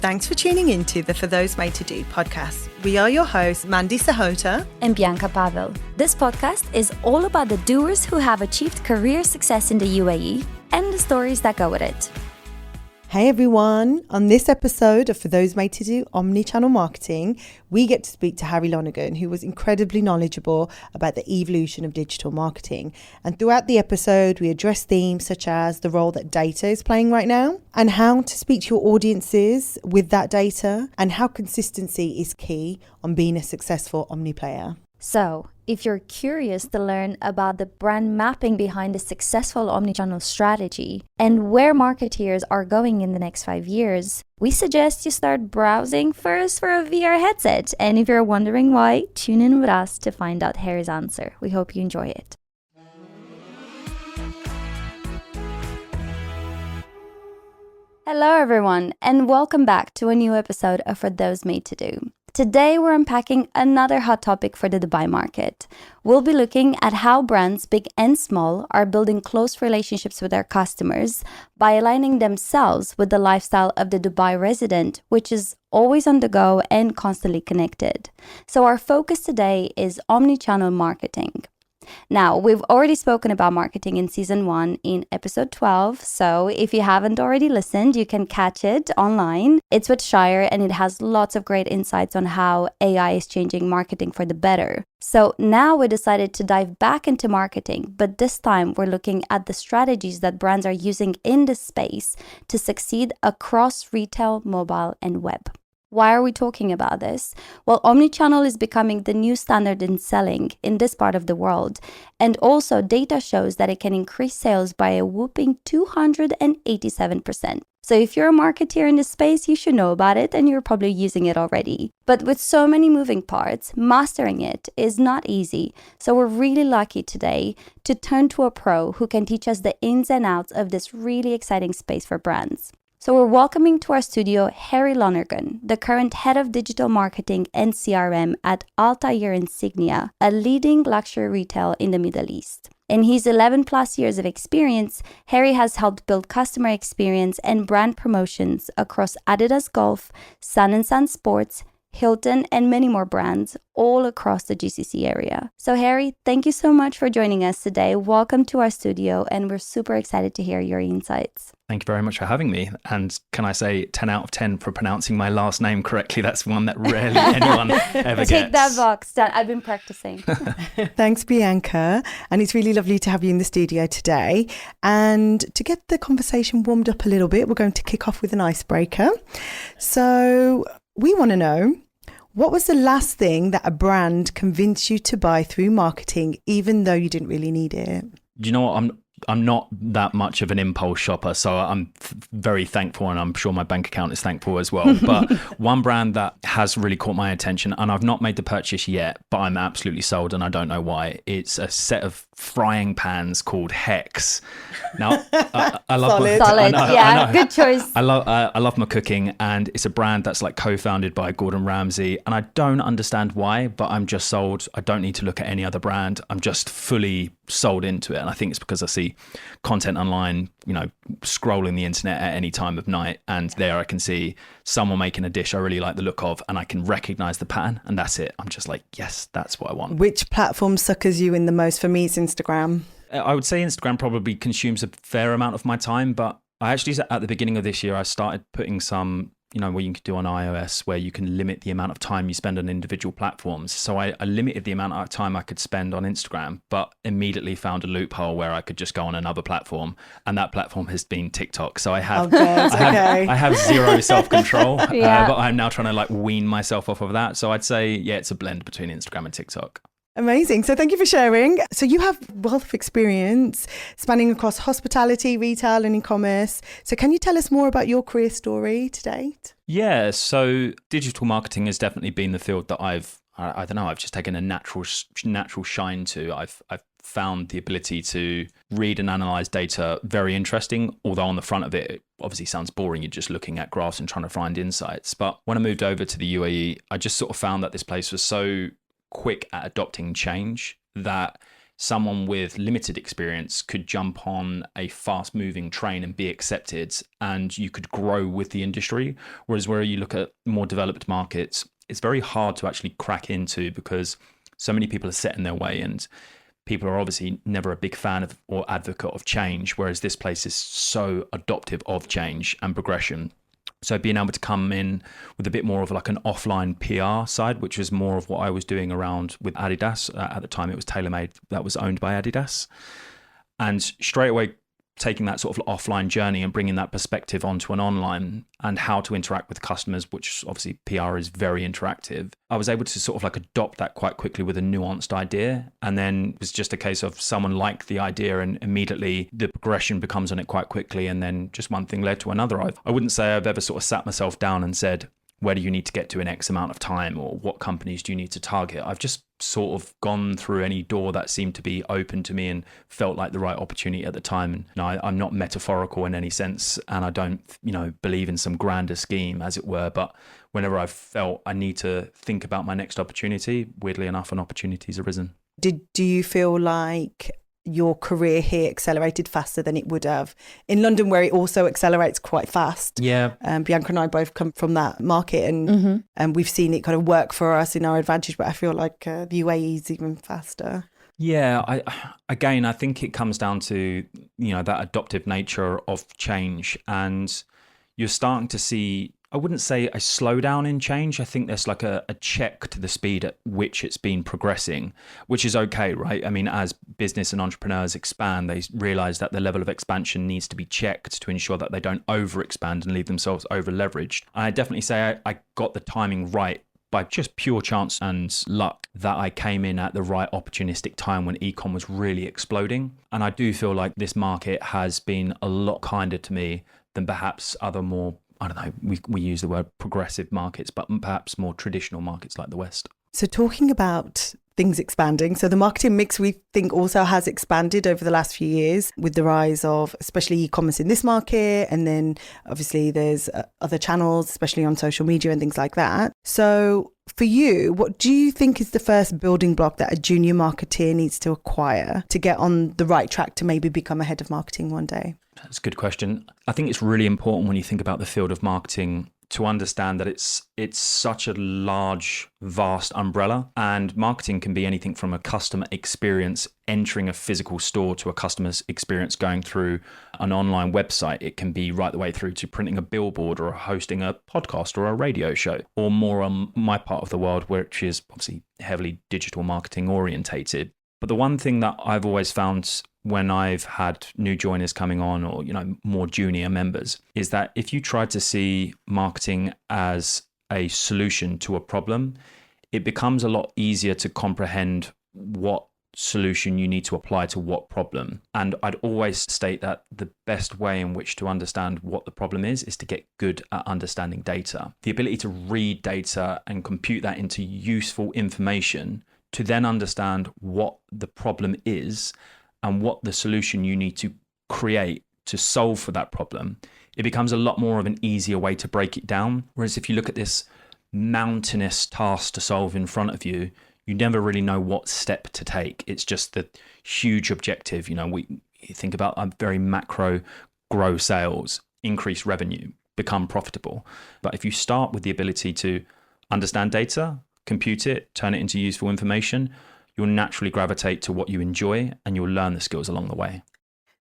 Thanks for tuning into the For Those Made to Do podcast. We are your hosts, Mandy Sahota and Bianca Pavel. This podcast is all about the doers who have achieved career success in the UAE and the stories that go with it. Hey everyone, on this episode of For Those Made to Do Omnichannel Marketing, we get to speak to Harry Lonergan, who was incredibly knowledgeable about the evolution of digital marketing. And throughout the episode, we address themes such as the role that data is playing right now and how to speak to your audiences with that data and how consistency is key on being a successful omni player. So, if you're curious to learn about the brand mapping behind a successful omnichannel strategy and where marketeers are going in the next 5 years, we suggest you start browsing first for a VR headset. And if you're wondering why, tune in with us to find out Harry's answer. We hope you enjoy it. Hello everyone, and welcome back to a new episode of For Those Made to Do. Today, we're unpacking another hot topic for the Dubai market. We'll be looking at how brands, big and small, are building close relationships with their customers by aligning themselves with the lifestyle of the Dubai resident, which is always on the go and constantly connected. So our focus today is omnichannel marketing. Now, we've already spoken about marketing in season 1 in episode 12, so if you haven't already listened, you can catch it online. It's with Shire and it has lots of great insights on how AI is changing marketing for the better. So now we decided to dive back into marketing, but this time we're looking at the strategies that brands are using in this space to succeed across retail, mobile, and web. Why are we talking about this? Well, omnichannel is becoming the new standard in selling in this part of the world. And also data shows that it can increase sales by a whopping 287%. So if you're a marketeer in this space, you should know about it and you're probably using it already. But with so many moving parts, mastering it is not easy. So we're really lucky today to turn to a pro who can teach us the ins and outs of this really exciting space for brands. So we're welcoming to our studio Harry Lonergan, the current head of digital marketing and CRM at Altair Insignia, a leading luxury retail in the Middle East. In his 11 plus years of experience, Harry has helped build customer experience and brand promotions across Adidas Golf, Sun & Sun Sports, Hilton, and many more brands all across the GCC area. So Harry, thank you so much for joining us today. Welcome to our studio, and we're super excited to hear your insights. Thank you very much for having me. And can I say 10 out of 10 for pronouncing my last name correctly? That's one that rarely anyone ever gets. Take that box. I've been practicing. Thanks, Bianca. And it's really lovely to have you in the studio today. And to get the conversation warmed up a little bit, we're going to kick off with an icebreaker. So we want to know, what was the last thing that a brand convinced you to buy through marketing, even though you didn't really need it? Do you know what? I'm not that much of an impulse shopper, so I'm very thankful, and I'm sure my bank account is thankful as well. But one brand that has really caught my attention, and I've not made the purchase yet, but I'm absolutely sold, and I don't know why. It's a set of frying pans called Hex. Now, I love Solid. Solid. I know. Good choice. I love my cooking, and it's a brand that's like co-founded by Gordon Ramsay, and I don't understand why, but I'm just sold. I don't need to look at any other brand. I'm just fully sold into it, and I think it's because I see content online, scrolling the internet at any time of night, and there I can see someone making a dish I really like the look of, and I can recognize the pattern, and that's it. I'm just like, yes, that's what I want. Which platform suckers you in the most? For me, it's Instagram. I would say Instagram probably consumes a fair amount of my time, but I actually, at the beginning of this year, I started putting some, what you can do on iOS, where you can limit the amount of time you spend on individual platforms. So I limited the amount of time I could spend on Instagram, but immediately found a loophole where I could just go on another platform, and that platform has been TikTok. So I have, I have zero self-control, but I'm now trying to wean myself off of that. So I'd say, it's a blend between Instagram and TikTok. Amazing. So thank you for sharing. So you have wealth of experience spanning across hospitality, retail and e-commerce. So can you tell us more about your career story to date? Yeah, so digital marketing has definitely been the field that I've just taken a natural shine to. I've found the ability to read and analyze data very interesting, although on the front of it, it obviously sounds boring. You're just looking at graphs and trying to find insights. But when I moved over to the UAE, I just sort of found that this place was so quick at adopting change that someone with limited experience could jump on a fast moving train and be accepted, and you could grow with the industry. Whereas where you look at more developed markets, it's very hard to actually crack into because so many people are set in their way, and people are obviously never a big fan of or advocate of change, whereas this place is so adoptive of change and progression. So being able to come in with a bit more of like an offline PR side, which was more of what I was doing around with Adidas. At the time, it was TaylorMade that was owned by Adidas. And straight away, taking that sort of offline journey and bringing that perspective onto an online and how to interact with customers, which obviously PR is very interactive. I was able to sort of like adopt that quite quickly with a nuanced idea. And then it was just a case of someone liked the idea and immediately the progression becomes on it quite quickly. And then just one thing led to another. I wouldn't say I've ever sort of sat myself down and said, where do you need to get to in X amount of time, or what companies do you need to target? I've just sort of gone through any door that seemed to be open to me and felt like the right opportunity at the time. And I'm not metaphorical in any sense, and I don't, believe in some grander scheme, as it were. But whenever I've felt I need to think about my next opportunity, weirdly enough, an opportunity's arisen. Do you feel like your career here accelerated faster than it would have in London, where it also accelerates quite fast? Yeah. Bianca and I both come from that market, and we've seen it kind of work for us in our advantage, but I feel like the UAE is even faster. Yeah, I think it comes down to, that adoptive nature of change, and you're starting to see, I wouldn't say a slowdown in change. I think there's like a check to the speed at which it's been progressing, which is okay, right? I mean, as business and entrepreneurs expand, they realize that the level of expansion needs to be checked to ensure that they don't overexpand and leave themselves over leveraged. I definitely say I got the timing right by just pure chance and luck, that I came in at the right opportunistic time when ecom was really exploding. And I do feel like this market has been a lot kinder to me than perhaps other more, I don't know, we use the word progressive markets, but perhaps more traditional markets like the West. So talking about things expanding, so the marketing mix we think also has expanded over the last few years with the rise of especially e-commerce in this market, and then obviously there's other channels, especially on social media and things like that. So for you, what do you think is the first building block that a junior marketeer needs to acquire to get on the right track to maybe become a head of marketing one day? That's a good question. I think it's really important when you think about the field of marketing to understand that it's such a large, vast umbrella, and marketing can be anything from a customer experience entering a physical store to a customer's experience going through an online website. It can be right the way through to printing a billboard or hosting a podcast or a radio show, or more on my part of the world, which is obviously heavily digital marketing orientated. But the one thing that I've always found when I've had new joiners coming on, or more junior members, is that if you try to see marketing as a solution to a problem, it becomes a lot easier to comprehend what solution you need to apply to what problem. And I'd always state that the best way in which to understand what the problem is to get good at understanding data. The ability to read data and compute that into useful information to then understand what the problem is and what the solution you need to create to solve for that problem, it becomes a lot more of an easier way to break it down. Whereas if you look at this mountainous task to solve in front of you, you never really know what step to take. It's just the huge objective. We think about a very macro: grow sales, increase revenue, become profitable. But if you start with the ability to understand data, compute it, turn it into useful information, you'll naturally gravitate to what you enjoy, and you'll learn the skills along the way.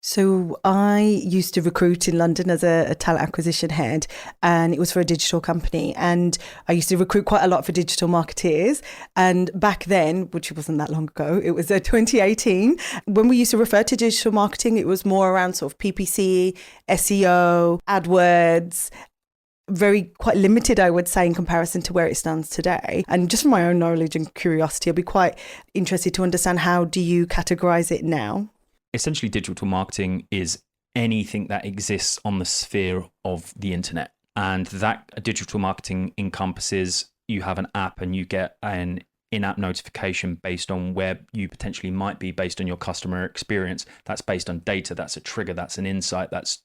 So I used to recruit in London as a talent acquisition head, and it was for a digital company. And I used to recruit quite a lot for digital marketeers. And back then, which wasn't that long ago, it was 2018, when we used to refer to digital marketing, it was more around sort of PPC, SEO, AdWords, quite limited, I would say, in comparison to where it stands today. And just from my own knowledge and curiosity, I'd be quite interested to understand, how do you categorize it now? Essentially, digital marketing is anything that exists on the sphere of the internet. And that digital marketing encompasses, you have an app and you get an in-app notification based on where you potentially might be based on your customer experience. That's based on data. That's a trigger. That's an insight. That's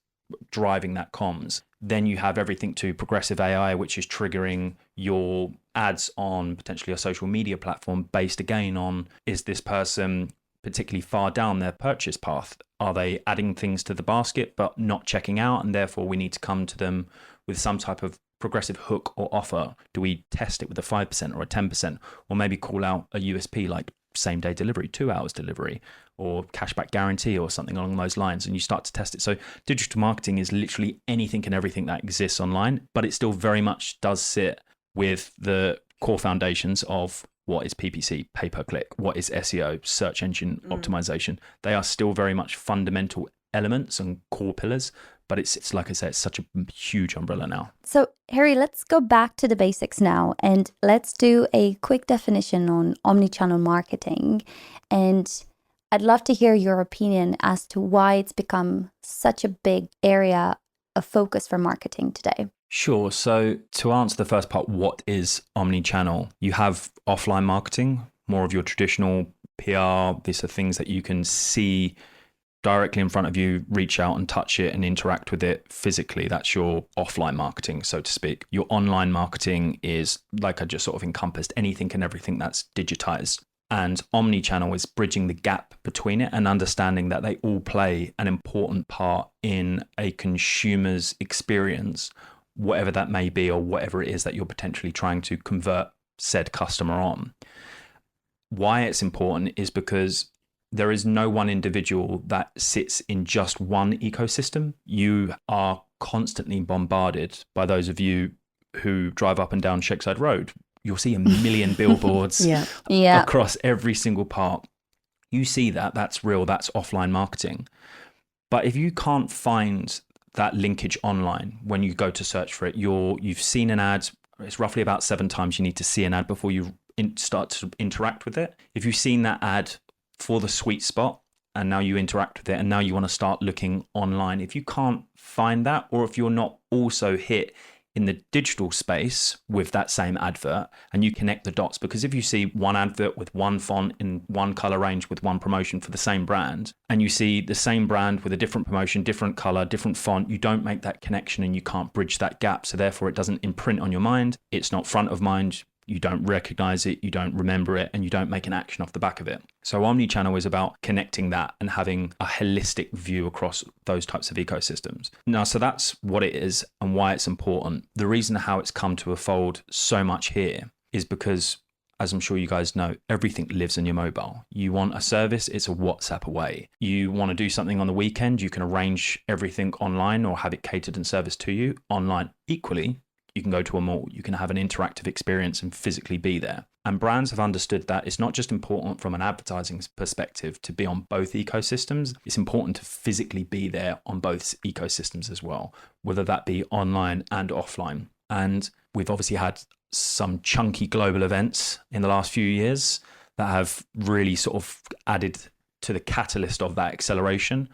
driving that comms. Then you have everything to progressive AI, which is triggering your ads on potentially a social media platform based again on, is this person particularly far down their purchase path? Are they adding things to the basket but not checking out, and therefore we need to come to them with some type of progressive hook or offer? Do we test it with a 5% or a 10%, or maybe call out a USP like same day delivery, 2 hours delivery, or cashback guarantee or something along those lines, and you start to test it? So digital marketing is literally anything and everything that exists online, but it still very much does sit with the core foundations of what is PPC, pay-per-click, what is SEO, search engine optimization. They are still very much fundamental elements and core pillars, but it's like I said, it's such a huge umbrella now. So, Harry, let's go back to the basics now, and let's do a quick definition on omnichannel marketing. And I'd love to hear your opinion as to why it's become such a big area of focus for marketing today. Sure. So to answer the first part, what is omnichannel? You have offline marketing, more of your traditional PR. These are things that you can see directly in front of you, reach out and touch it and interact with it physically. That's your offline marketing, so to speak. Your online marketing is, like I just sort of encompassed, anything and everything that's digitized. And omnichannel is bridging the gap between it and understanding that they all play an important part in a consumer's experience, whatever that may be, or whatever it is that you're potentially trying to convert said customer on. Why it's important is because there is no one individual that sits in just one ecosystem. You are constantly bombarded by those of you who drive up and down Shakeside Road. You'll see a million billboards across every single part. You see that, that's real, that's offline marketing. But if you can't find that linkage online, when you go to search for it, you've seen an ad. It's roughly about 7 times you need to see an ad before you start to interact with it. If you've seen that ad for the sweet spot and now you interact with it and now you want to start looking online, if you can't find that, or if you're not also hit in the digital space with that same advert and you connect the dots, because if you see one advert with one font in one color range with one promotion for the same brand, and you see the same brand with a different promotion, different color, different font, you don't make that connection and you can't bridge that gap. So therefore it doesn't imprint on your mind. It's not front of mind. You don't recognize it, you don't remember it, and you don't make an action off the back of it. So omnichannel is about connecting that and having a holistic view across those types of ecosystems. Now, so that's what it is and why it's important. The reason how it's come to unfold so much here is because, as I'm sure you guys know, everything lives in your mobile. You want a service, it's a WhatsApp away. You want to do something on the weekend, you can arrange everything online or have it catered and serviced to you online. Equally, you can go to a mall, you can have an interactive experience and physically be there. And brands have understood that it's not just important from an advertising perspective to be on both ecosystems, it's important to physically be there on both ecosystems as well, whether that be online and offline. And we've obviously had some chunky global events in the last few years that have really sort of added to the catalyst of that acceleration.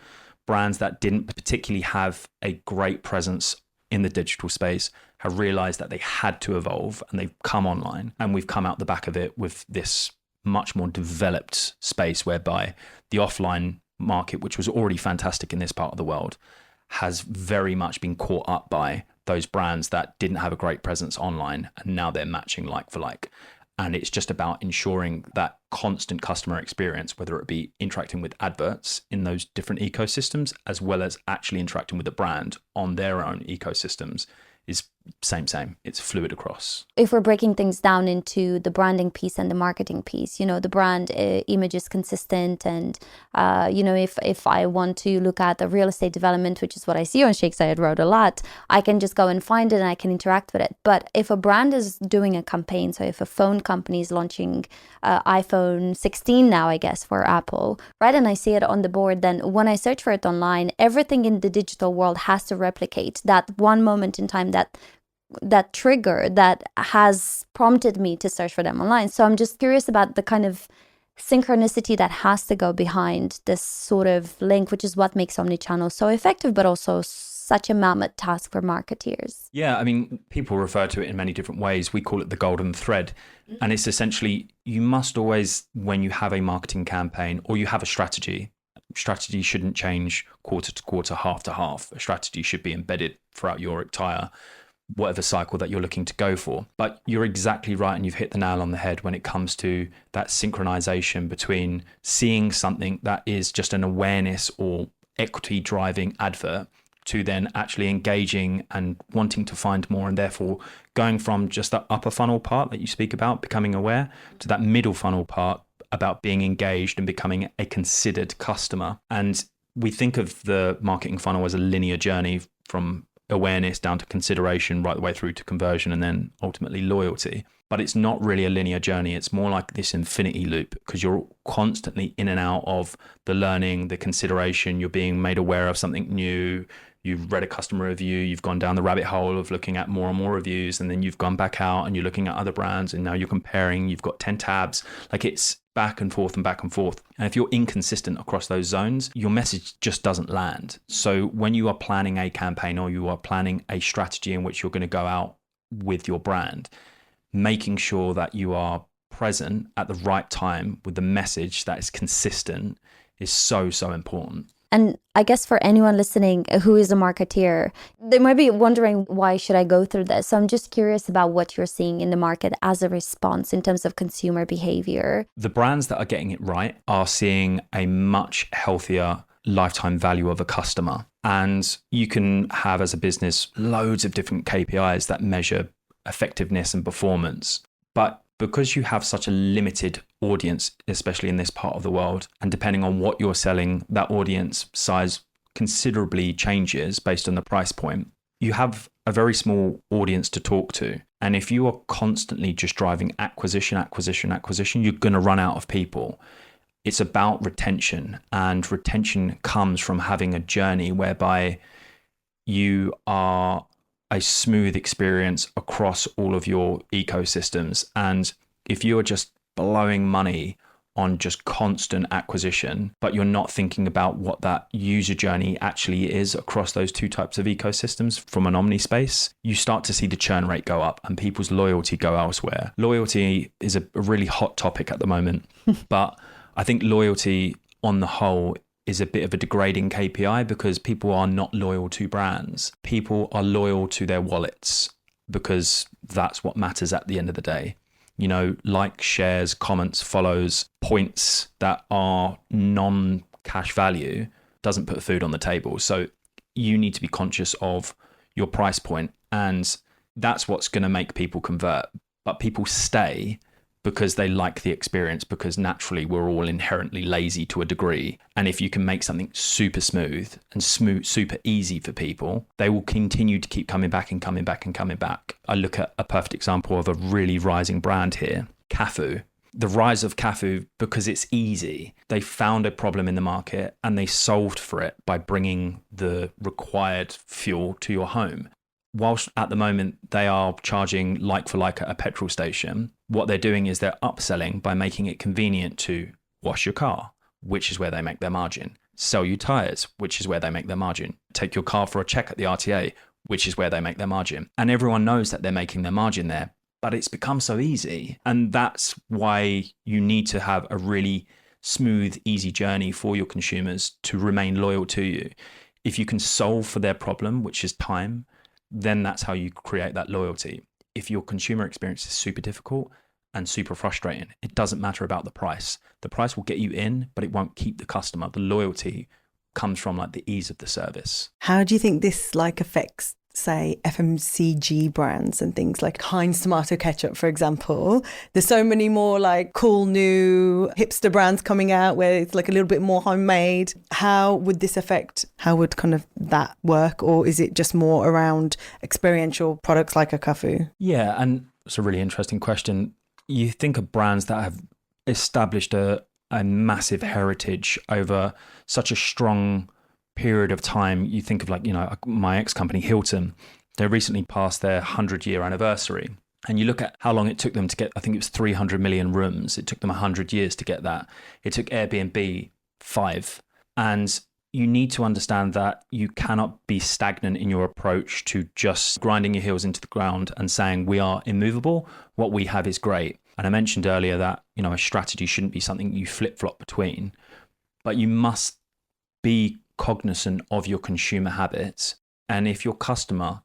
Brands that didn't particularly have a great presence in the digital space have realized that they had to evolve, and they've come online, and we've come out the back of it with this much more developed space whereby the offline market, which was already fantastic in this part of the world, has very much been caught up by those brands that didn't have a great presence online, and now they're matching like for like. And it's just about ensuring that constant customer experience, whether it be interacting with adverts in those different ecosystems, as well as actually interacting with the brand on their own ecosystems, is same. It's fluid across. If we're breaking things down into the branding piece and the marketing piece, you know, the brand image is consistent. And, you know, if I want to look at the real estate development, which is what I see on Shakeside Road a lot, I can just go and find it and I can interact with it. But if a brand is doing a campaign, so if a phone company is launching iPhone 16 now, I guess, for Apple, right, and I see it on the board, then when I search for it online, everything in the digital world has to replicate that one moment in time, that trigger that has prompted me to search for them online. So I'm just curious about the kind of synchronicity that has to go behind this sort of link, which is what makes omnichannel so effective, but also such a mammoth task for marketeers. Yeah, I mean, people refer to it in many different ways. We call it the golden thread. And it's essentially, you must always, when you have a marketing campaign or you have a strategy shouldn't change quarter to quarter, half to half. A strategy should be embedded throughout your entire whatever cycle that you're looking to go for. But you're exactly right, and you've hit the nail on the head when it comes to that synchronization between seeing something that is just an awareness or equity driving advert to then actually engaging and wanting to find more, and therefore going from just that upper funnel part that you speak about, becoming aware, to that middle funnel part about being engaged and becoming a considered customer. And we think of the marketing funnel as a linear journey from awareness down to consideration, right the way through to conversion and then ultimately loyalty. But it's not really a linear journey. It's more like this infinity loop, because you're constantly in and out of the learning, the consideration, you're being made aware of something new. You've read a customer review, you've gone down the rabbit hole of looking at more and more reviews, and then you've gone back out and you're looking at other brands, and now you're comparing, you've got 10 tabs. Like, it's back and forth and back and forth. And if you're inconsistent across those zones, your message just doesn't land. So when you are planning a campaign or you are planning a strategy in which you're going to go out with your brand, making sure that you are present at the right time with the message that is consistent is so, so important. And I guess for anyone listening who is a marketeer, they might be wondering, why should I go through this? So I'm just curious about what you're seeing in the market as a response in terms of consumer behavior. The brands that are getting it right are seeing a much healthier lifetime value of a customer. And you can have, as a business, loads of different KPIs that measure effectiveness and performance. But because you have such a limited audience, especially in this part of the world, and depending on what you're selling, that audience size considerably changes based on the price point. You have a very small audience to talk to. And if you are constantly just driving acquisition, you're going to run out of people. It's about retention, and retention comes from having a journey whereby you are a smooth experience across all of your ecosystems. And if you are just blowing money on just constant acquisition, but you're not thinking about what that user journey actually is across those two types of ecosystems from an omni space, you start to see the churn rate go up and people's loyalty go elsewhere. Loyalty is a really hot topic at the moment, but I think loyalty on the whole is a bit of a degrading KPI, because people are not loyal to brands. People are loyal to their wallets, because that's what matters at the end of the day. You know, like, shares, comments, follows, points that are non-cash value doesn't put food on the table. So you need to be conscious of your price point, and that's what's going to make people convert. But people stay because they like the experience, because naturally we're all inherently lazy to a degree. And if you can make something super smooth and super easy for people, they will continue to keep coming back and coming back and coming back. I look at a perfect example of a really rising brand here, Cafu. The rise of Cafu, because it's easy. They found a problem in the market and they solved for it by bringing the required fuel to your home. Whilst at the moment they are charging like for like at a petrol station, what they're doing is they're upselling by making it convenient to wash your car, which is where they make their margin. Sell you tires, which is where they make their margin. Take your car for a check at the RTA, which is where they make their margin. And everyone knows that they're making their margin there, but it's become so easy. And that's why you need to have a really smooth, easy journey for your consumers to remain loyal to you. If you can solve for their problem, which is time, then that's how you create that loyalty. If your consumer experience is super difficult and super frustrating, it doesn't matter about the price. The price will get you in, but it won't keep the customer. The loyalty comes from like the ease of the service. How do you think this like affects, say, FMCG brands and things like Heinz tomato ketchup, for example? There's so many more like cool new hipster brands coming out where it's like a little bit more homemade. How would this affect, how would kind of that work? Or is it just more around experiential products like a Cafu? Yeah, and it's a really interesting question. You think of brands that have established a massive heritage over such a strong period of time. You think of like, you know, my ex-company Hilton, they recently passed their 100-year anniversary. And you look at how long it took them to get, I think it was 300 million rooms. It took them 100 years to get that. It took Airbnb 5. And you need to understand that you cannot be stagnant in your approach to just grinding your heels into the ground and saying we are immovable. What we have is great. And I mentioned earlier that, you know, a strategy shouldn't be something you flip-flop between, but you must be cognizant of your consumer habits. And if your customer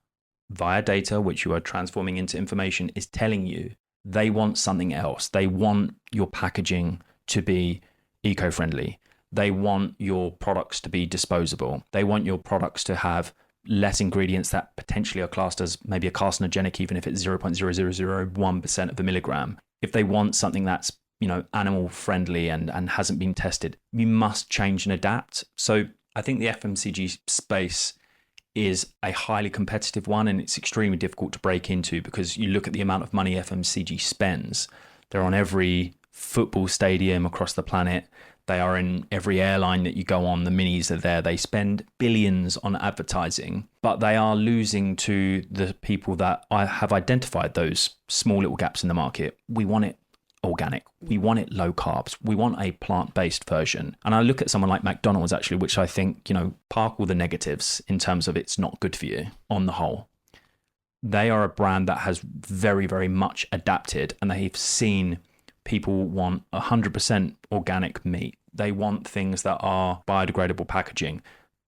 via data, which you are transforming into information, is telling you they want something else. They want your packaging to be eco-friendly. They want your products to be disposable. They want your products to have less ingredients that potentially are classed as maybe a carcinogenic, even if it's 0.0001% of a milligram. If they want something that's, animal friendly and hasn't been tested, you must change and adapt. So I think the FMCG space is a highly competitive one, and it's extremely difficult to break into because you look at the amount of money FMCG spends. They're on every football stadium across the planet. They are in every airline that you go on. The minis are there. They spend billions on advertising, but they are losing to the people that have identified those small little gaps in the market. We want it organic. We want it low carbs. We want a plant-based version. And I look at someone like McDonald's, actually, which I think, park all the negatives in terms of it's not good for you on the whole. They are a brand that has very, very much adapted, and they've seen people want 100% organic meat. They want things that are biodegradable packaging.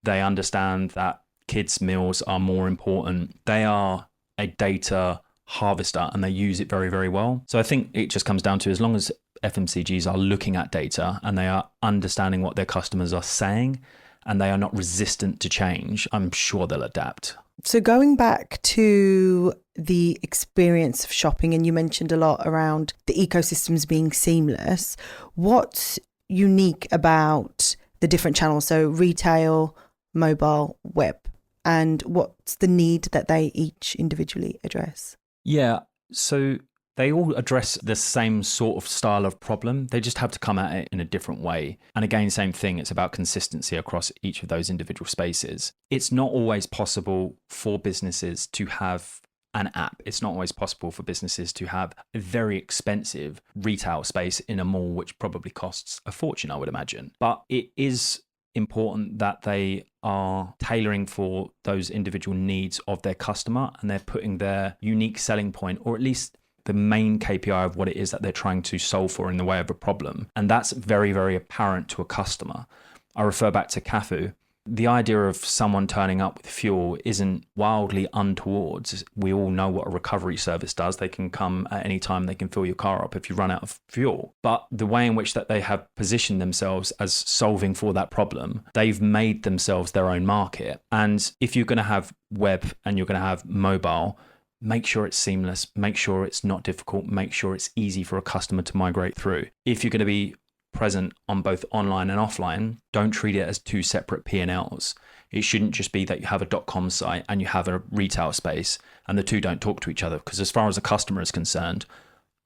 They understand that kids' meals are more important. They are a data harvester and they use it very, very well. So I think it just comes down to, as long as FMCGs are looking at data and they are understanding what their customers are saying and they are not resistant to change, I'm sure they'll adapt. So going back to the experience of shopping, and you mentioned a lot around the ecosystems being seamless, what's unique about the different channels? So retail, mobile, web, and what's the need that they each individually address? Yeah, so they all address the same sort of style of problem. They just have to come at it in a different way. And again, same thing, it's about consistency across each of those individual spaces. It's not always possible for businesses to have an app. It's not always possible for businesses to have a very expensive retail space in a mall, which probably costs a fortune, I would imagine. But it is important that they are tailoring for those individual needs of their customer, and they're putting their unique selling point, or at least the main KPI of what it is that they're trying to solve for in the way of a problem. And that's very, very apparent to a customer. I refer back to Cafu. The idea of someone turning up with fuel isn't wildly untoward. We all know what a recovery service does. They can come at any time, they can fill your car up if you run out of fuel. But the way in which that they have positioned themselves as solving for that problem, they've made themselves their own market. And if you're going to have web and you're going to have mobile, make sure it's seamless, make sure it's not difficult, make sure it's easy for a customer to migrate through. If you're going to be present on both online and offline, don't treat it as two separate P&Ls. It shouldn't just be that you have a .com site and you have a retail space and the two don't talk to each other, because as far as a customer is concerned,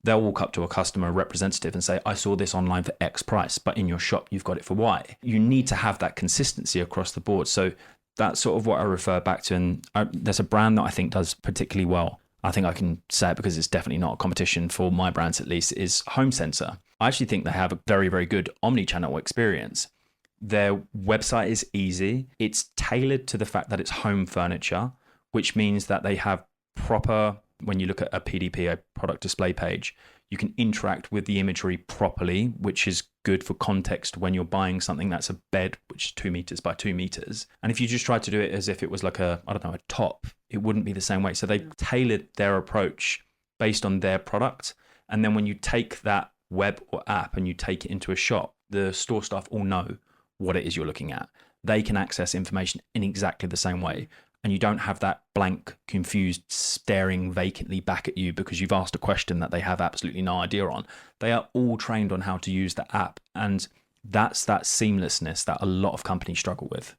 they'll walk up to a customer representative and say, I saw this online for X price, but in your shop you've got it for Y. You need to have that consistency across the board. So that's sort of what I refer back to. And there's a brand that I think does particularly well. I think I can say it because it's definitely not a competition for my brands, at least, is Home Center. I actually think they have a very, very good omnichannel experience. Their website is easy. It's tailored to the fact that it's home furniture, which means that they have proper, when you look at a PDP, a product display page, you can interact with the imagery properly, which is good for context when you're buying something that's a bed, which is 2 meters by 2 meters. And if you just try to do it as if it was like a top, it wouldn't be the same way. So they tailored their approach based on their product. And then when you take that web or app and you take it into a shop, the store staff all know what it is you're looking at. They can access information in exactly the same way. And you don't have that blank, confused, staring vacantly back at you because you've asked a question that they have absolutely no idea on. They are all trained on how to use the app. And that's that seamlessness that a lot of companies struggle with.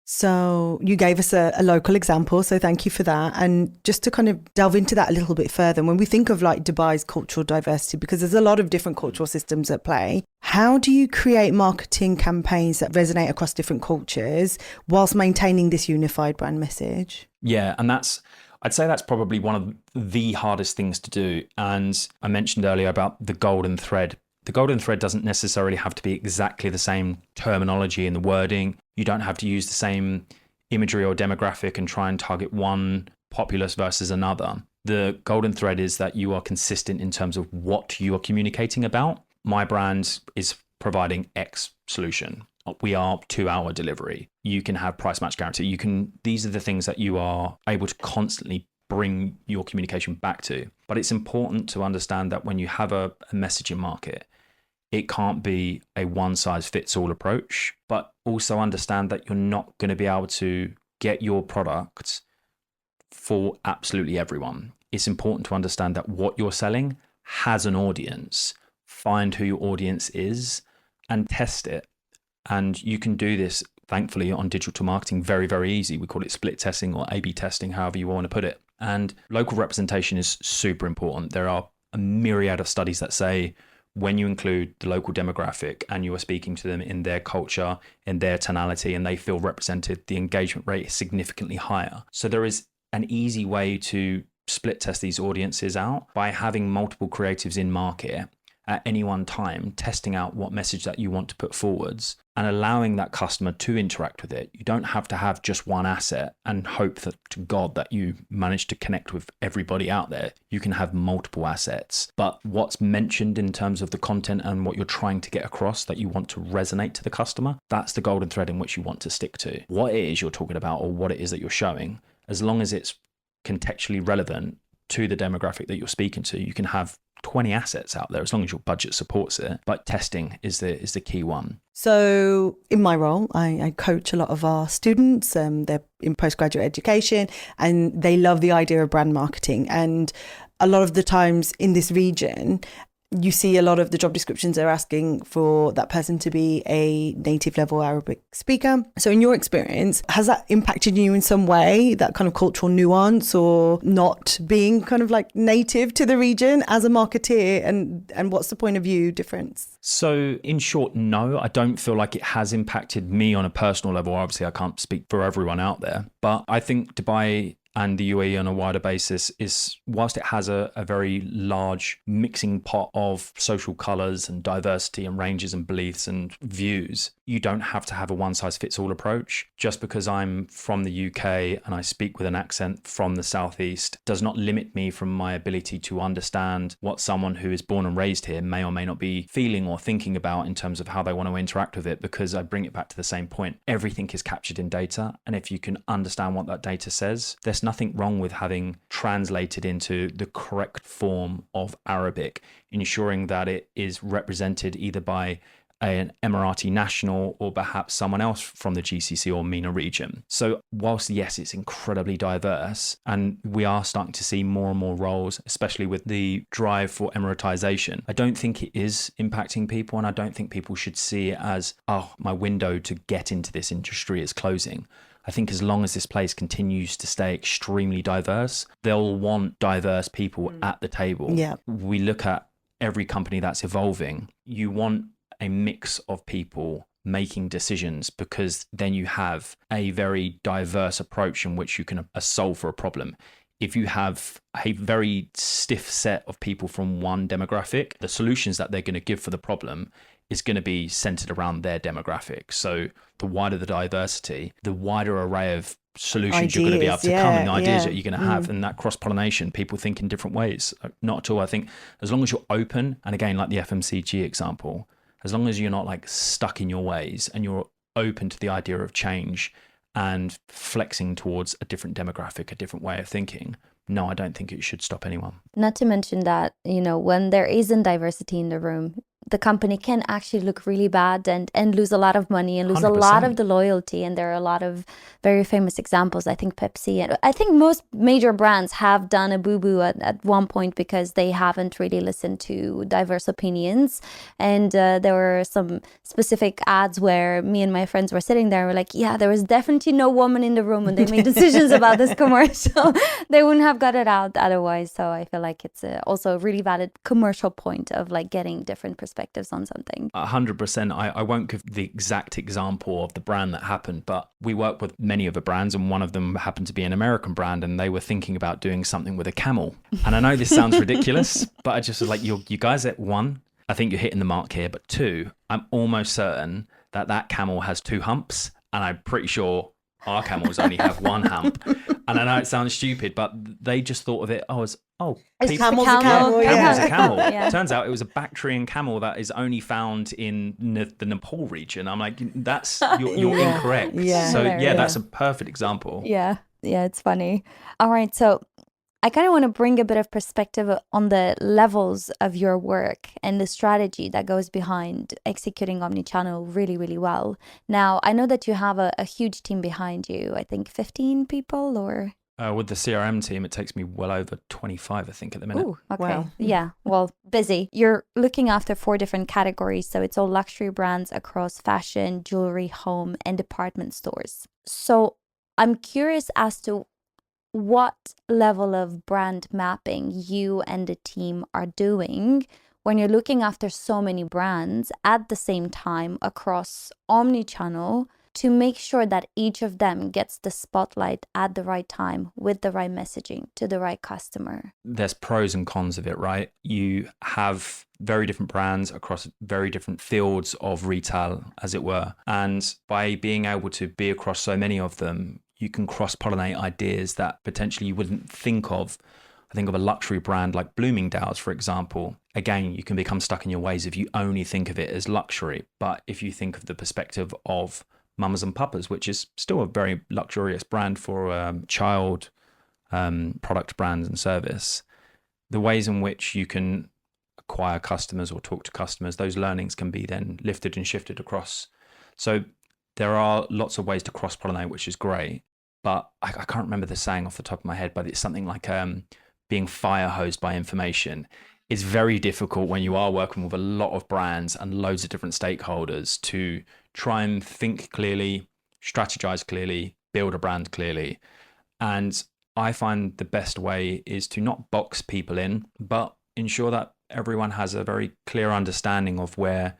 So you gave us a local example, so thank you for that. And just to kind of delve into that a little bit further, when we think of like Dubai's cultural diversity, because there's a lot of different cultural systems at play, how do you create marketing campaigns that resonate across different cultures whilst maintaining this unified brand message? Yeah, and I'd say that's probably one of the hardest things to do. And I mentioned earlier about the golden thread. The golden thread doesn't necessarily have to be exactly the same terminology and the wording. You don't have to use the same imagery or demographic and try and target one populace versus another. The golden thread is that you are consistent in terms of what you are communicating about. My brand is providing X solution. we are 2-hour delivery. You can have price match guarantee. These are the things that you are able to constantly bring your communication back to. But it's important to understand that when you have a messaging market, it can't be a one-size-fits-all approach, but also understand that you're not going to be able to get your product for absolutely everyone. It's important to understand that what you're selling has an audience. Find who your audience is and test it. And you can do this, thankfully, on digital marketing very, very easy. We call it split testing or A/B testing, however you want to put it. And local representation is super important. There are a myriad of studies that say when you include the local demographic and you are speaking to them in their culture, in their tonality, and they feel represented, the engagement rate is significantly higher. So there is an easy way to split test these audiences out by having multiple creatives in market at any one time, testing out what message that you want to put forwards and allowing that customer to interact with it. You don't have to have just one asset and hope that to God that you manage to connect with everybody out there. You can have multiple assets, but what's mentioned in terms of the content and what you're trying to get across that you want to resonate to the customer, that's the golden thread in which you want to stick to. What it is you're talking about or what it is that you're showing, as long as it's contextually relevant to the demographic that you're speaking to, you can have 20 assets out there as long as your budget supports it. But testing is the key one. So in my role, I coach a lot of our students. They're in postgraduate education and they love the idea of brand marketing. And a lot of the times in this region, you see a lot of the job descriptions are asking for that person to be a native level Arabic speaker. So in your experience, has that impacted you in some way, that kind of cultural nuance or not being kind of like native to the region as a marketeer? And what's the point of view difference? So in short, no, I don't feel like it has impacted me on a personal level. Obviously, I can't speak for everyone out there, but I think Dubai and the UAE on a wider basis is, whilst it has a very large mixing pot of social colours and diversity and ranges and beliefs and views, you don't have to have a one-size-fits-all approach. Just because I'm from the UK and I speak with an accent from the Southeast does not limit me from my ability to understand what someone who is born and raised here may or may not be feeling or thinking about in terms of how they want to interact with it, because I bring it back to the same point. Everything is captured in data, and if you can understand what that data says, there's nothing wrong with having translated into the correct form of Arabic, ensuring that it is represented either by an Emirati national or perhaps someone else from the GCC or MENA region. So whilst yes, it's incredibly diverse and we are starting to see more and more roles, especially with the drive for Emiratization, I don't think it is impacting people, and I don't think people should see it as, oh, my window to get into this industry is closing. I think as long as this place continues to stay extremely diverse, they'll want diverse people at the table. Yeah. We look at every company that's evolving, you want a mix of people making decisions, because then you have a very diverse approach in which you can solve for a problem. If you have a very stiff set of people from one demographic, the solutions that they're going to give for the problem is going to be centered around their demographic. So the wider the diversity, the wider array of solutions you're going to be able to come, and the ideas that you're going to have, and that cross-pollination, people think in different ways. Not at all. I think as long as you're open, and again, like the FMCG example, as long as you're not like stuck in your ways and you're open to the idea of change and flexing towards a different demographic, a different way of thinking, no, I don't think it should stop anyone. Not to mention that, when there isn't diversity in the room, the company can actually look really bad and lose a lot of money and lose 100%. A lot of the loyalty. And there are a lot of very famous examples. I think Pepsi and I think most major brands have done a boo-boo at one point because they haven't really listened to diverse opinions. And there were some specific ads where me and my friends were sitting there and we're like, yeah, there was definitely no woman in the room when they made decisions about this commercial. They wouldn't have got it out otherwise. So I feel like it's also a really valid commercial point of like getting different perspectives on something. 100%. I won't give the exact example of the brand that happened, but we work with many of the brands, and one of them happened to be an American brand, and they were thinking about doing something with a camel. And I know this sounds ridiculous, but I just was like, you guys, at one, I think you're hitting the mark here, but two, I'm almost certain that camel has 2 humps, and I'm pretty sure our camels only have 1 hump. And I know it sounds stupid, but they just thought of it It's Camel's the a camel, yeah. Camel's a camel. Yeah. Turns out it was a Bactrian camel that is only found in the Nepal region. I'm like, you're Yeah. incorrect. Yeah. So Hilarious. that's a perfect example. Yeah, it's funny. All right, so I kind of want to bring a bit of perspective on the levels of your work and the strategy that goes behind executing omnichannel really, really well. Now, I know that you have a huge team behind you. I think 15 people or... With the CRM team, it takes me well over 25, I think, at the minute. Ooh, okay. Wow. Yeah, well, busy. You're looking after 4 different categories. So it's all luxury brands across fashion, jewelry, home, and department stores. So I'm curious as to what level of brand mapping you and the team are doing when you're looking after so many brands at the same time across omnichannel to make sure that each of them gets the spotlight at the right time with the right messaging to the right customer. There's pros and cons of it, right? You have very different brands across very different fields of retail, as it were. And by being able to be across so many of them, you can cross-pollinate ideas that potentially you wouldn't think of. I think of a luxury brand like Bloomingdale's, for example. Again, you can become stuck in your ways if you only think of it as luxury. But if you think of the perspective of Mamas and Papas, which is still a very luxurious brand for child product brand and service, the ways in which you can acquire customers or talk to customers, those learnings can be then lifted and shifted across. So there are lots of ways to cross-pollinate, which is great. But I can't remember the saying off the top of my head, but it's something like being fire hosed by information. It's very difficult when you are working with a lot of brands and loads of different stakeholders to try and think clearly, strategize clearly, build a brand clearly. And I find the best way is to not box people in, but ensure that everyone has a very clear understanding of where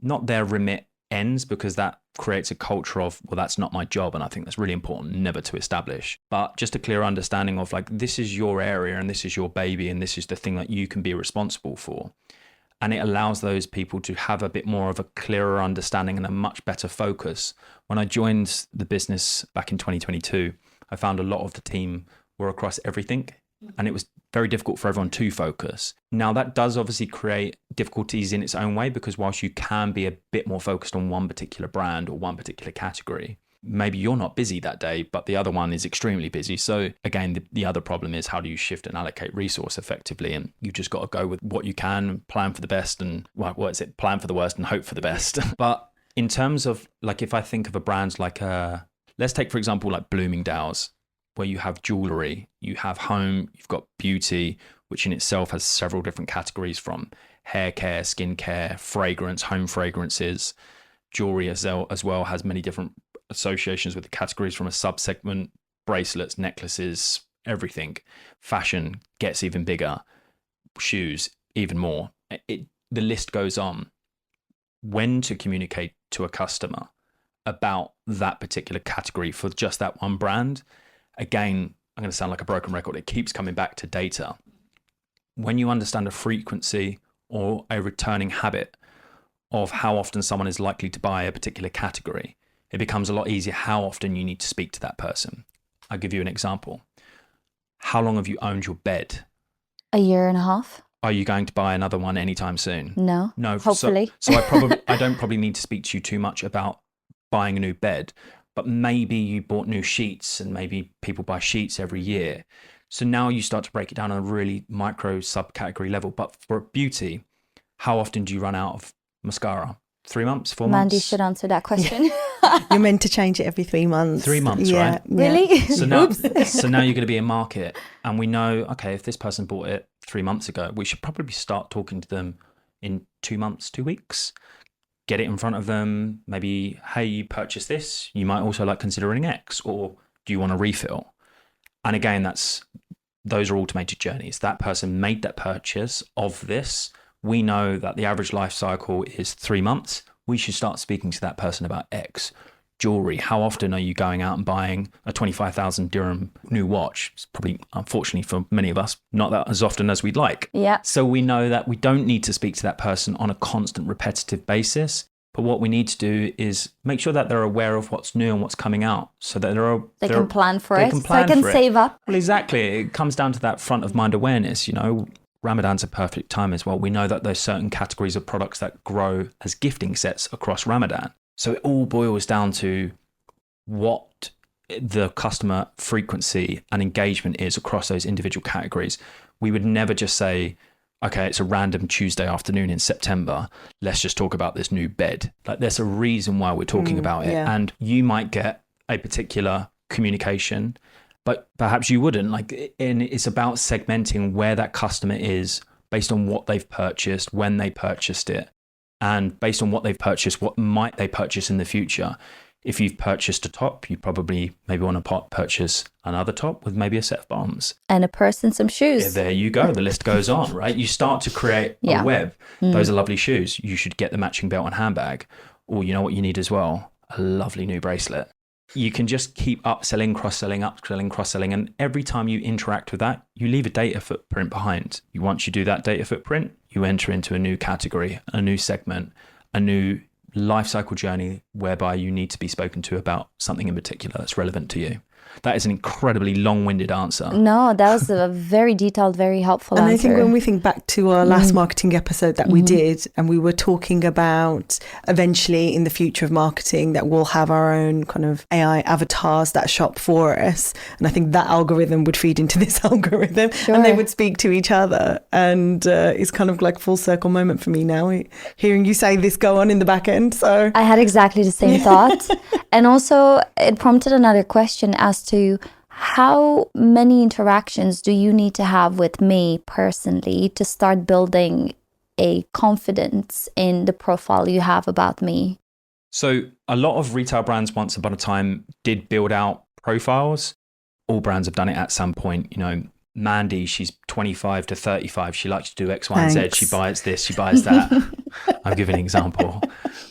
not their remit ends, because that creates a culture of, well, that's not my job. And I think that's really important never to establish, but just a clear understanding of like, this is your area and this is your baby and this is the thing that you can be responsible for. And it allows those people to have a bit more of a clearer understanding and a much better focus. When I joined the business back in 2022, I found a lot of the team were across everything, and it was very difficult for everyone to focus. Now, that does obviously create difficulties in its own way, because whilst you can be a bit more focused on one particular brand or one particular category, maybe you're not busy that day, but the other one is extremely busy. So again, the other problem is, how do you shift and allocate resource effectively? And you just got to go with what you can, plan for the best, and what is it? Plan for the worst and hope for the best. But in terms of like, if I think of a brand like let's take, for example, like Bloomingdale's, where you have jewelry, you have home, you've got beauty, which in itself has several different categories, from hair care, skin care, fragrance, home fragrances. Jewelry as well has many different associations with the categories, from a subsegment, bracelets, necklaces, everything. Fashion gets even bigger, shoes even more. The list goes on. When to communicate to a customer about that particular category for just that one brand? Again, I'm going to sound like a broken record. It keeps coming back to data. When you understand a frequency or a returning habit of how often someone is likely to buy a particular category, it becomes a lot easier how often you need to speak to that person. I'll give you an example. How long have you owned your bed? 1.5 years. Are you going to buy another one anytime soon? No. Hopefully. So I don't probably need to speak to you too much about buying a new bed, but maybe you bought new sheets, and maybe people buy sheets every year. So now you start to break it down on a really micro subcategory level. But for beauty, how often do you run out of mascara? 3 months, 4 months? Mandy should answer that question. You're meant to change it every 3 months. 3 months, yeah, right? Really? So now you're going to be in market, and we know, okay, if this person bought it 3 months ago, we should probably start talking to them in 2 months, 2 weeks. Get it in front of them. Maybe, hey, you purchased this. You might also like considering X, or do you want a refill? And again, those are automated journeys. That person made that purchase of this. We know that the average life cycle is 3 months. We should start speaking to that person about X. Jewelry. How often are you going out and buying a 25,000 dirham new watch? It's probably, unfortunately for many of us, not that as often as we'd like. Yeah. So we know that we don't need to speak to that person on a constant repetitive basis. But what we need to do is make sure that they're aware of what's new and what's coming out, so that they can plan for they it. can plan so I can for it. save up. Well, exactly. It comes down to that front of mind awareness. Ramadan's a perfect time as well. We know that there's certain categories of products that grow as gifting sets across Ramadan. So it all boils down to what the customer frequency and engagement is across those individual categories. We would never just say, okay, it's a random Tuesday afternoon in September, let's just talk about this new bed. Like, there's a reason why we're talking about it. Yeah. And you might get a particular communication, but perhaps you wouldn't. And it's about segmenting where that customer is based on what they've purchased, when they purchased it, and based on what they've purchased, what might they purchase in the future. If you've purchased a top, you probably maybe want to purchase another top with maybe a set of bottoms. And a purse and some shoes. Yeah, there you go. The list goes on, right? You start to create a web. Those are lovely shoes. You should get the matching belt and handbag. Or you know what you need as well? A lovely new bracelet. You can just keep upselling, cross-selling, upselling, cross-selling. And every time you interact with that, you leave a data footprint behind. Once you do that data footprint, you enter into a new category, a new segment, a new life cycle journey whereby you need to be spoken to about something in particular that's relevant to you. That is an incredibly long-winded answer. No, that was a very detailed, very helpful answer. And I think when we think back to our last marketing episode that we did, and we were talking about eventually in the future of marketing that we'll have our own kind of AI avatars that shop for us. And I think that algorithm would feed into this algorithm and they would speak to each other. And it's kind of like full circle moment for me now, hearing you say this go on in the back end. So I had exactly the same thought. And also it prompted another question as to how many interactions do you need to have with me personally to start building a confidence in the profile you have about me? So a lot of retail brands once upon a time did build out profiles. All brands have done it at some point. Mandy, she's 25 to 35. She likes to do X, Y, and Z. She buys this, she buys that. I'm giving an example.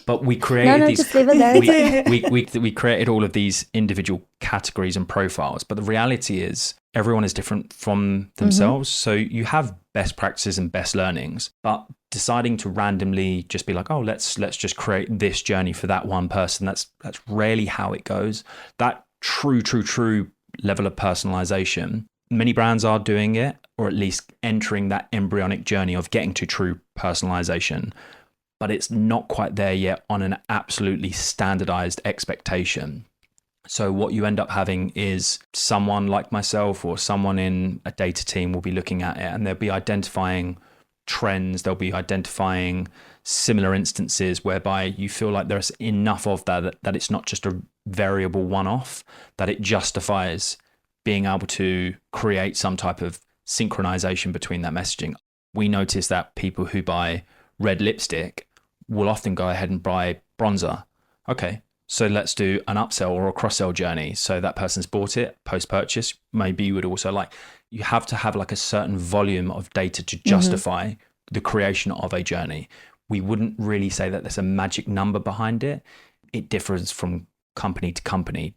But we created these. Just leave it there. We created all of these individual categories and profiles. But the reality is everyone is different from themselves. So you have best practices and best learnings. But deciding to randomly just be like, oh, let's just create this journey for that one person. That's rarely how it goes. That true level of personalization. Many brands are doing it, or at least entering that embryonic journey of getting to true personalization, but it's not quite there yet on an absolutely standardized expectation. So what you end up having is someone like myself or someone in a data team will be looking at it and they'll be identifying trends, they'll be identifying similar instances whereby you feel like there's enough of that it's not just a variable one-off, that it justifies being able to create some type of synchronization between that messaging. We notice that people who buy red lipstick will often go ahead and buy bronzer. Okay, so let's do an upsell or a cross-sell journey. So that person's bought it post-purchase. Maybe you would also you have to have a certain volume of data to justify the creation of a journey. We wouldn't really say that there's a magic number behind it. It differs from company to company.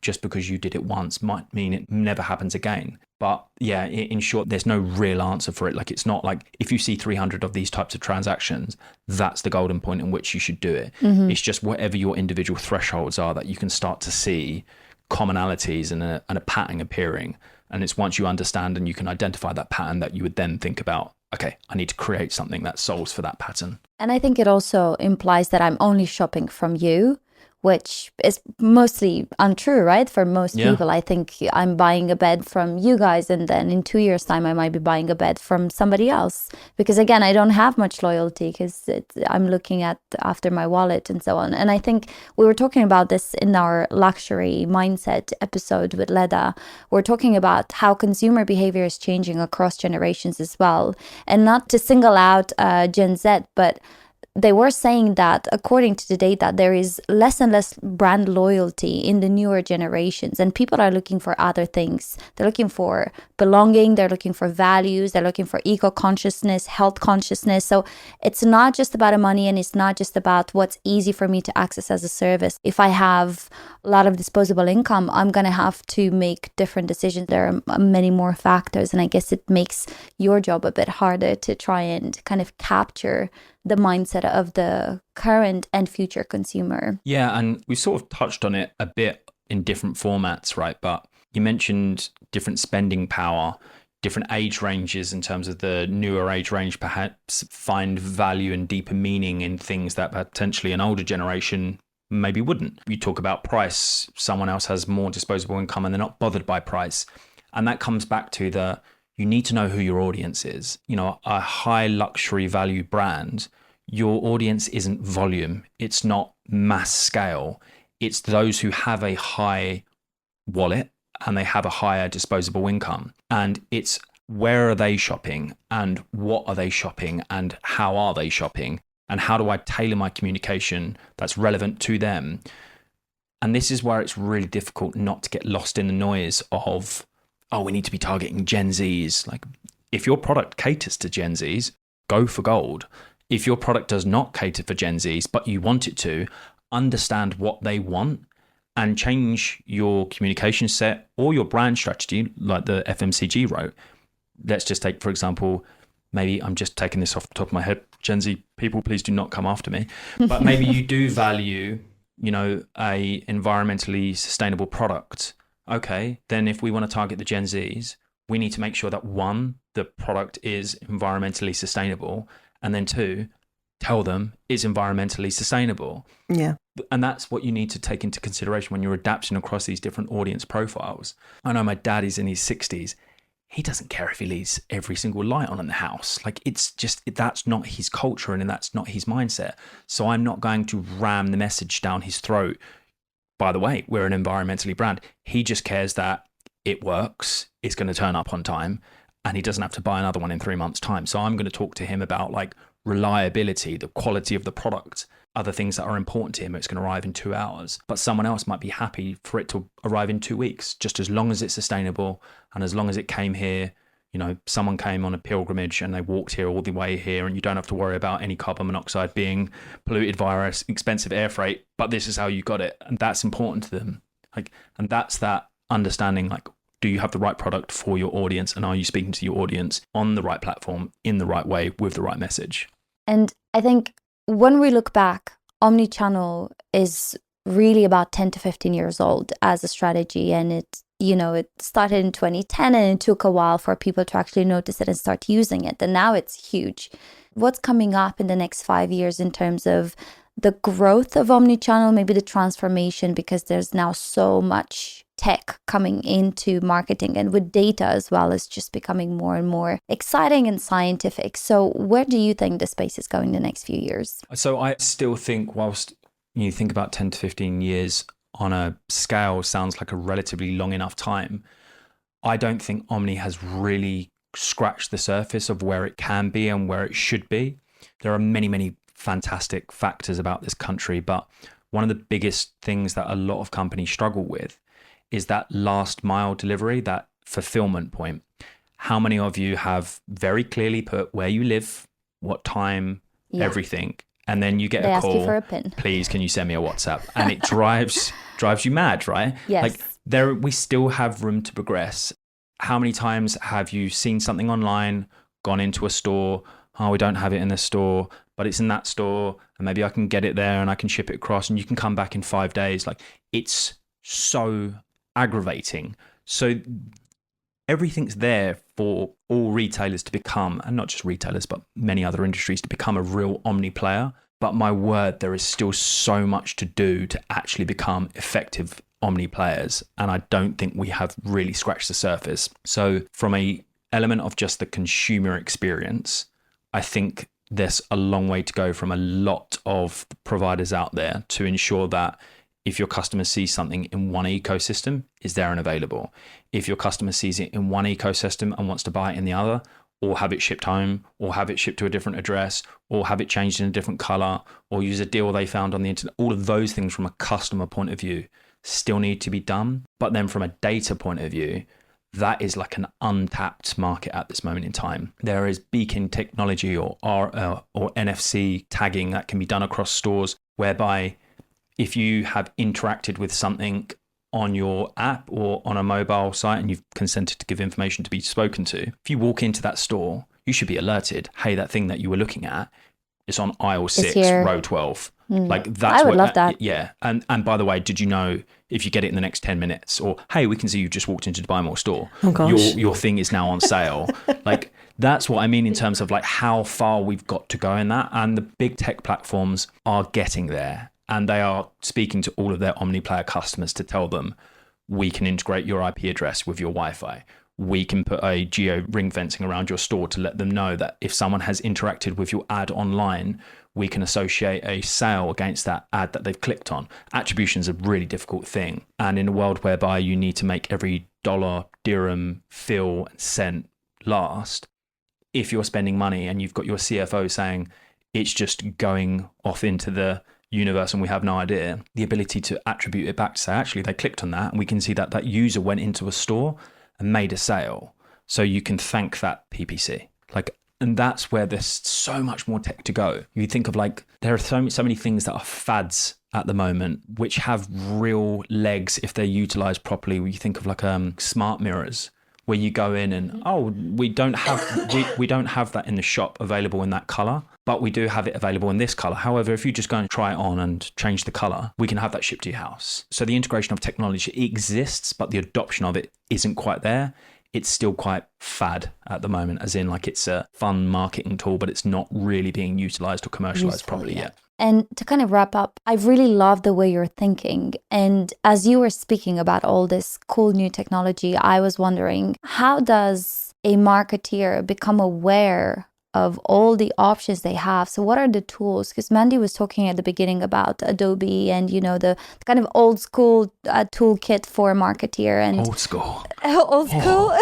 Just because you did it once might mean it never happens again. But yeah, in short, there's no real answer for it. It's not like if you see 300 of these types of transactions, that's the golden point in which you should do it. It's just whatever your individual thresholds are that you can start to see commonalities and a pattern appearing. And it's once you understand and you can identify that pattern that you would then think about, okay, I need to create something that solves for that pattern. And I think it also implies that I'm only shopping from you, which is mostly untrue, right? For most people, I think I'm buying a bed from you guys, and then in 2 years' time, I might be buying a bed from somebody else. Because again, I don't have much loyalty because I'm looking after my wallet and so on. And I think we were talking about this in our luxury mindset episode with Leda. We're talking about how consumer behavior is changing across generations as well. And not to single out Gen Z, but they were saying that according to the data, there is less and less brand loyalty in the newer generations, and people are looking for other things. They're looking for belonging, they're looking for values, they're looking for eco-consciousness, health consciousness. So it's not just about the money, and it's not just about what's easy for me to access as a service. If I have a lot of disposable income, I'm going to have to make different decisions. There are many more factors, and I guess it makes your job a bit harder to try and kind of capture the mindset of the current and future consumer. Yeah, and we sort of touched on it a bit in different formats, right? But you mentioned different spending power, different age ranges in terms of the newer age range perhaps find value and deeper meaning in things that potentially an older generation maybe wouldn't. You talk about price, someone else has more disposable income and they're not bothered by price. And that comes back to you need to know who your audience is. You know, a high luxury value brand, your audience isn't volume. It's not mass scale. It's those who have a high wallet and they have a higher disposable income. And it's where are they shopping and what are they shopping and how are they shopping? And how do I tailor my communication that's relevant to them? And this is where it's really difficult not to get lost in the noise of, oh, we need to be targeting Gen Zs. Like, if your product caters to Gen Zs, go for gold. If your product does not cater for Gen Zs, but you want it to, understand what they want and change your communication set or your brand strategy, like the FMCG wrote. Let's just take, for example, maybe I'm just taking this off the top of my head. Gen Z people, please do not come after me. But maybe you do value, a environmentally sustainable product. Okay, then if we want to target the Gen Zs, we need to make sure that one, the product is environmentally sustainable, and then two, tell them it's environmentally sustainable. Yeah. And that's what you need to take into consideration when you're adapting across these different audience profiles. I know my dad is in his 60s. He doesn't care if he leaves every single light on in the house. Like, it's just, that's not his culture and that's not his mindset. So I'm not going to ram the message down his throat. By the way, we're an environmentally brand. He just cares that it works, it's going to turn up on time, and he doesn't have to buy another one in 3 months' time. So I'm going to talk to him about like reliability, the quality of the product, other things that are important to him. It's going to arrive in 2 hours, but someone else might be happy for it to arrive in 2 weeks, just as long as it's sustainable and as long as it came here. Someone came on a pilgrimage and they walked here all the way here, and you don't have to worry about any carbon monoxide being polluted via expensive air freight, but this is how you got it. And that's important to them. And that's that understanding, do you have the right product for your audience? And are you speaking to your audience on the right platform, in the right way, with the right message? And I think when we look back, Omnichannel is really about 10 to 15 years old as a strategy. And it started in 2010 and it took a while for people to actually notice it and start using it. And now it's huge. What's coming up in the next 5 years in terms of the growth of Omnichannel, maybe the transformation, because there's now so much tech coming into marketing, and with data as well, is just becoming more and more exciting and scientific. So where do you think the space is going the next few years? So I still think, whilst you think about 10 to 15 years on a scale sounds like a relatively long enough time, I don't think Omni has really scratched the surface of where it can be and where it should be. There are many, many fantastic factors about this country, but one of the biggest things that a lot of companies struggle with is that last mile delivery, that fulfillment point. How many of you have very clearly put where you live, what time, everything, and then you get a call, ask you for a pin. Please, can you send me a WhatsApp? And it drives you mad, right? Yes. We still have room to progress. How many times have you seen something online, gone into a store, oh, we don't have it in the store, but it's in that store, and maybe I can get it there and I can ship it across and you can come back in 5 days. It's so aggravating. So everything's there for all retailers to become, and not just retailers, but many other industries, to become a real omni player. But my word, there is still so much to do to actually become effective omni players. And I don't think we have really scratched the surface. So from a element of just the consumer experience, I think there's a long way to go from a lot of providers out there to ensure that if your customer sees something in one ecosystem, is there and available. If your customer sees it in one ecosystem and wants to buy it in the other, or have it shipped home, or have it shipped to a different address, or have it changed in a different color, or use a deal they found on the internet, all of those things from a customer point of view still need to be done. But then from a data point of view, that is like an untapped market at this moment in time. There is beacon technology or RL or NFC tagging that can be done across stores, whereby if you have interacted with something on your app or on a mobile site and you've consented to give information to be spoken to, if you walk into that store, you should be alerted, hey, that thing that you were looking at, It's on aisle It's 6, here. row 12. Like that's I would love that. Yeah. And by the way, did you know if you get it in the next 10 minutes or, hey, we can see you just walked into the Buy More store. Oh, gosh. Your thing is now on sale. Like that's what I mean in terms of like how far we've got to go in that. And the big tech platforms are getting there and they are speaking to all of their OmniPlayer customers to tell them, we can integrate your IP address with your Wi-Fi. We can put a geo ring fencing around your store to let them know that if someone has interacted with your ad online, we can associate a sale against that ad that they've clicked on. Attribution is a really difficult thing. And in a world whereby you need to make every dollar, dirham, fil, and cent last, if you're spending money and you've got your CFO saying it's just going off into the universe and we have no idea, the ability to attribute it back to say, actually, they clicked on that and we can see that that user went into a store and made a sale. So you can thank that PPC. And that's where there's so much more tech to go. You think of like, there are so many things that are fads at the moment, which have real legs if they're utilized properly. You think of like smart mirrors, where you go in and, we don't have that in the shop available in that color, but we do have it available in this color. However, if you just go and try it on and change the color, we can have that shipped to your house. So the integration of technology exists, but the adoption of it isn't quite there. It's still quite fad at the moment, as in like it's a fun marketing tool, but it's not really being utilized or commercialized properly yet. And to kind of wrap up, I really love the way you're thinking. And as you were speaking about all this cool new technology, I was wondering, how does a marketeer become aware of all the options they have? So what are the tools? Because Mandy was talking at the beginning about Adobe and, the kind of old school toolkit for a marketeer. And Old school. Old school?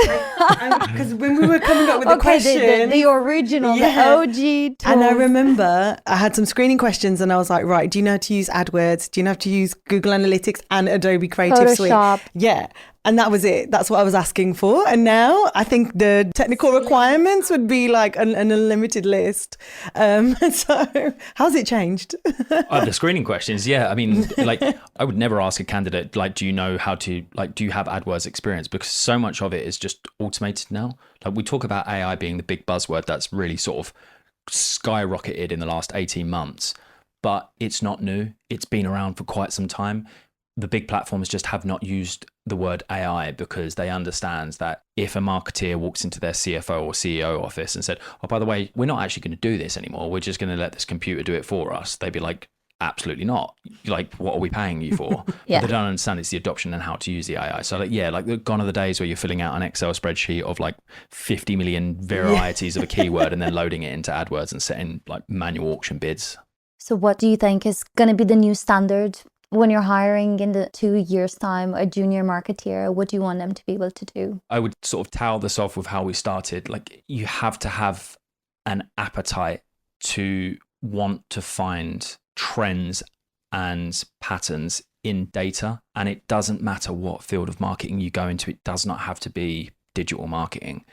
Because when we were coming up with the question, the original, the OG tools. And I remember I had some screening questions and I was like, right, do you know how to use AdWords? Do you know how to use Google Analytics and Adobe Creative Suite? Photoshop. Yeah. And that was it. That's what I was asking for. And now I think the technical requirements would be like an unlimited list. So how's it changed? The screening questions. Yeah. I mean, like I would never ask a candidate, like, do you know how to, like, do you have AdWords experience? Because so much of it is just automated now. Like we talk about AI being the big buzzword that's really sort of skyrocketed in the last 18 months, but it's not new. It's been around for quite some time. The big platforms just have not used the word AI because they understand that if a marketeer walks into their CFO or CEO office and said, oh, by the way, we're not actually going to do this anymore. We're just going to let this computer do it for us. They'd be like, absolutely not. Like, what are we paying you for? Yeah. But they don't understand it's the adoption and how to use the AI. So like gone are the days where you're filling out an Excel spreadsheet of like 50 million varieties of a keyword and then loading it into AdWords and setting like manual auction bids. So what do you think is going to be the new standard when you're hiring in the 2 years' time a junior marketeer? What do you want them to be able to do? I would sort of towel this off with how we started. Like you have to have an appetite to want to find trends and patterns in data. And it doesn't matter what field of marketing you go into. It does not have to be digital marketing.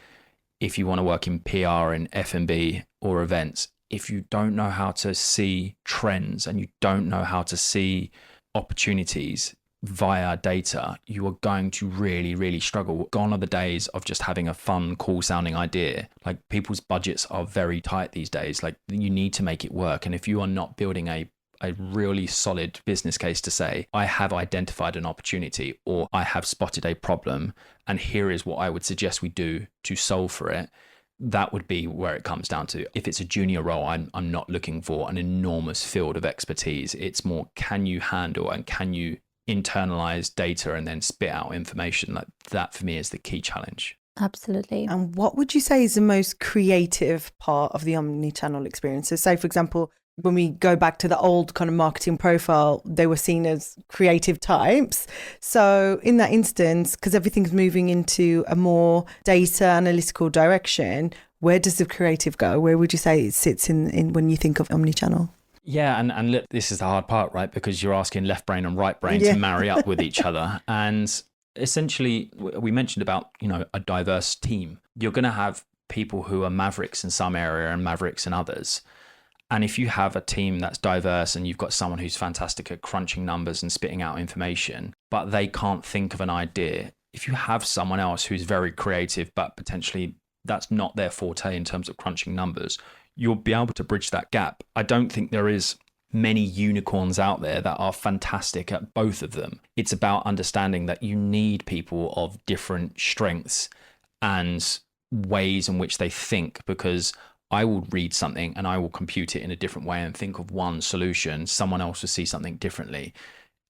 If you want to work in PR and F&B or events, if you don't know how to see trends and you don't know how to see opportunities via data, you are going to really, really struggle. Gone are the days of just having a fun, cool sounding idea. Like people's budgets are very tight these days. Like you need to make it work. And if you are not building a really solid business case to say, I have identified an opportunity or I have spotted a problem and here is what I would suggest we do to solve for it, that would be where it comes down to. If it's a junior role, I'm not looking for an enormous field of expertise. It's more, can you handle and can you internalize data and then spit out information? Like that for me is the key challenge. Absolutely. And what would you say is the most creative part of the omnichannel experience? So say, for example, when we go back to the old kind of marketing profile, they were seen as creative types. So in that instance, because everything's moving into a more data analytical direction, where does the creative go? Where would you say it sits in when you think of omnichannel? Yeah, and look, this is the hard part, right? Because you're asking left brain and right brain to marry up with each other. And essentially, we mentioned about, a diverse team. You're going to have people who are mavericks in some area and mavericks in others. And if you have a team that's diverse and you've got someone who's fantastic at crunching numbers and spitting out information, but they can't think of an idea, if you have someone else who's very creative, but potentially that's not their forte in terms of crunching numbers, you'll be able to bridge that gap. I don't think there is many unicorns out there that are fantastic at both of them. It's about understanding that you need people of different strengths and ways in which they think, because I will read something and I will compute it in a different way and think of one solution. Someone else will see something differently,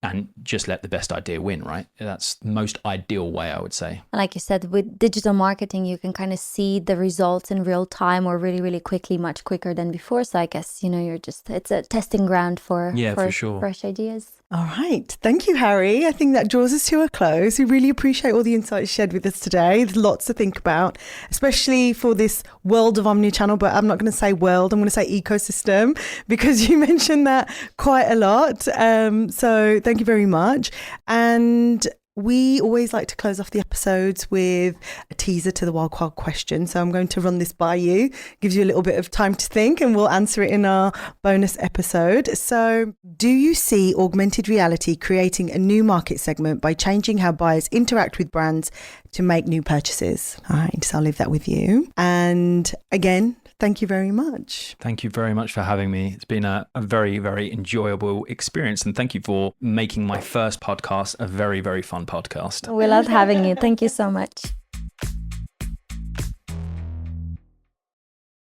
and just let the best idea win, right? That's the most ideal way, I would say. Like you said, with digital marketing, you can kind of see the results in real time or really, really quickly, much quicker than before. So I guess, it's a testing ground for sure. fresh ideas. All right. Thank you, Harry. I think that draws us to a close. We really appreciate all the insights shared with us today. There's lots to think about, especially for this world of omnichannel, but I'm not going to say world, I'm going to say ecosystem, because you mentioned that quite a lot. So thank you very much. And we always like to close off the episodes with a teaser to the wild card question. So I'm going to run this by you, gives you a little bit of time to think, and we'll answer it in our bonus episode. So do you see augmented reality creating a new market segment by changing how buyers interact with brands to make new purchases? All right, so I'll leave that with you. And again, thank you very much. Thank you very much for having me. It's been a very, very enjoyable experience. And thank you for making my first podcast a very, very fun podcast. We loved having you. Thank you so much.